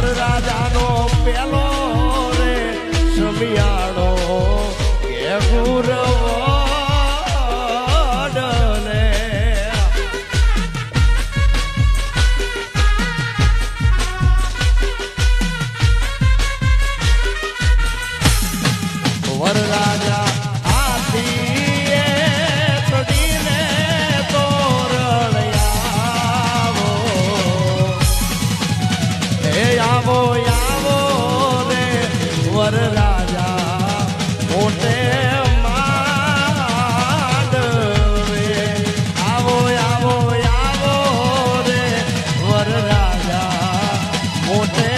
વરરાજાનો પેલો રે સમિયાણો કે ગુરવડને વરરાજા હાથીએ ચડીને તોરણ આવો હે આવો આવો રે વરરાજા મોટે માંડવે આવો આવો આવો રે વરરાજા મોટે